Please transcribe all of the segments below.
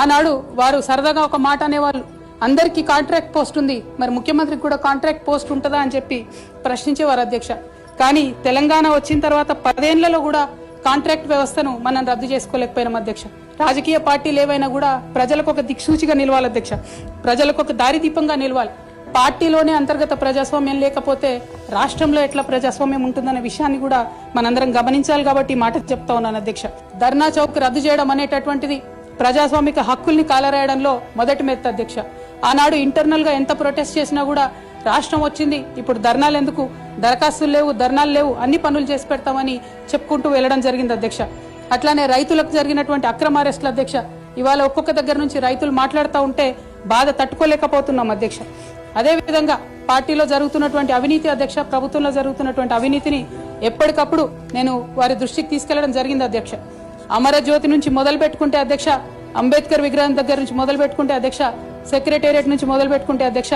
ఆనాడు వారు సరదాగా ఒక మాట అనేవాళ్ళు, అందరికీ కాంట్రాక్ట్ పోస్ట్ ఉంది, మరి ముఖ్యమంత్రికి కూడా కాంట్రాక్ట్ పోస్ట్ ఉంటుందా అని చెప్పి ప్రశ్నించేవారు అధ్యక్ష. కానీ తెలంగాణ వచ్చిన తర్వాత 10 ఏళ్లలో కూడా కాంట్రాక్ట్ వ్యవస్థను మనం రద్దు చేసుకోలేకపోయినాం అధ్యక్ష. రాజకీయ పార్టీలు ఏవైనా కూడా ప్రజలకు ఒక దిక్సూచిగా నిలవాలి అధ్యక్ష, ప్రజలకు ఒక దారిదీపంగా నిలవాలి. పార్టీలోనే అంతర్గత ప్రజాస్వామ్యం లేకపోతే రాష్ట్రంలో ఎట్లా ప్రజాస్వామ్యం ఉంటుందనే విషయాన్ని కూడా మనందరం గమనించాలి. కాబట్టి ఈ మాట చెప్తా ఉన్నాను అధ్యక్ష. ధర్నా చౌక్ రద్దు చేయడం అనేటటువంటిది ప్రజాస్వామిక హక్కుల్ని కాలరాయడంలో మొదటి మెత్త అధ్యక్ష. ఆనాడు ఇంటర్నల్ గా ఎంత ప్రొటెస్ట్ చేసినా కూడా రాష్ట్రం వచ్చింది, ఇప్పుడు ధర్నాలు ఎందుకు, దరఖాస్తులు లేవు, ధర్నాలు లేవు, అన్ని పనులు చేసి పెడతామని చెప్పుకుంటూ వెళ్లడం జరిగింది అధ్యక్ష. అట్లానే రైతులకు జరిగినటువంటి అక్రమ అరెస్టులు అధ్యక్ష, ఇవాళ ఒక్కొక్క దగ్గర నుంచి రైతులు మాట్లాడుతూ ఉంటే బాధ తట్టుకోలేకపోతున్నాం అధ్యక్ష. అదేవిధంగా పార్టీలో జరుగుతున్నటువంటి అవినీతి అధ్యక్ష, ప్రభుత్వంలో జరుగుతున్నటువంటి అవినీతిని ఎప్పటికప్పుడు నేను వారి దృష్టికి తీసుకెళ్లడం జరిగింది అధ్యక్ష. అమరజ్యోతి నుంచి మొదలు పెట్టుకుంటే అధ్యక్ష, అంబేద్కర్ విగ్రహం దగ్గర నుంచి మొదలు పెట్టుకుంటే అధ్యక్ష, సెక్రటేరియట్ నుంచి మొదలు పెట్టుకుంటే అధ్యక్ష,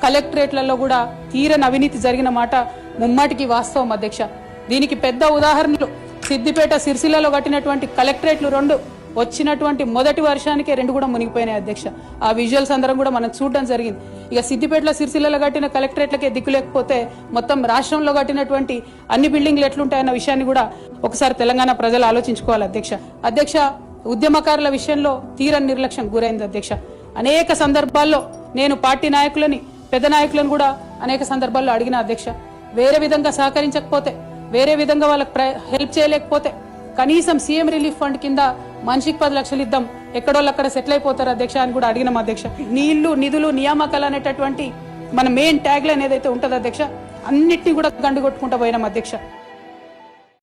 కలెక్టరేట్లలో కూడా తీరని అవినీతి జరిగిన మాట ముమ్మాటికి వాస్తవం అధ్యక్ష. దీనికి పెద్ద ఉదాహరణలు సిద్దిపేట, సిరిసిల్లలో కట్టినటువంటి కలెక్టరేట్లు 2 వచ్చినటువంటి మొదటి వర్షానికే 2 కూడా మునిగిపోయినాయి అధ్యక్ష. ఆ విజువల్స్ అందరం కూడా మనం చూడడం జరిగింది. ఇక సిద్దిపేటలో, సిరిసిల్లలో కట్టిన కలెక్టరేట్లకే దిక్కు లేకపోతే మొత్తం రాష్ట్రంలో కట్టినటువంటి అన్ని బిల్డింగ్లు ఎట్లుంటాయన్న విషయాన్ని కూడా ఒకసారి తెలంగాణ ప్రజలు ఆలోచించుకోవాలి అధ్యక్ష. అధ్యక్ష, ఉద్యమకారుల విషయంలో తీరని నిర్లక్ష్యం గురైంది అధ్యక్ష. అనేక సందర్భాల్లో నేను పార్టీ నాయకులని, పెద్ద నాయకులను కూడా అనేక సందర్భాల్లో అడిగిన అధ్యక్ష. వేరే విధంగా సహకరించకపోతే, వేరే విధంగా వాళ్ళకి హెల్ప్ చేయలేకపోతే కనీసం సీఎం రిలీఫ్ ఫండ్ కింద మనిషికి 10 లక్షలు ఇద్దాం, ఎక్కడోళ్ళు అక్కడ సెటిల్ అయిపోతారు అధ్యక్ష అని కూడా అడిగినాం అధ్యక్ష. నీళ్లు, నిధులు, నియామకాలు అనేటటువంటి మన మెయిన్ ట్యాగ్ లైన్ ఏదైతే ఉంటుందో అధ్యక్ష, అన్నిటినీ కూడా గండు కొట్టుకుంటూ పోయినాం అధ్యక్ష.